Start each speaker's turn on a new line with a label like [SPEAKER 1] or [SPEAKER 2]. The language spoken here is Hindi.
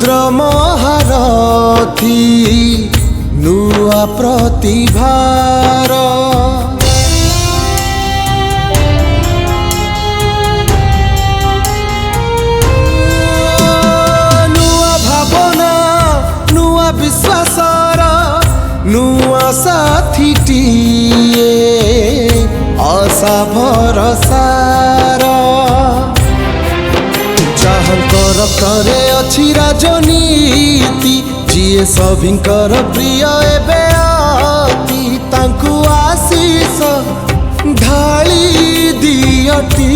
[SPEAKER 1] रुद्र महारथी नुआ प्रतिभार नुआ भावना नुआ विश्वासर नुआ साथीटीए आशा भरसार जहाँकर करे अच्छी राजनीति जीए सभिंकर प्रिय एबे अति तांकु आशीष ढाली दियटी।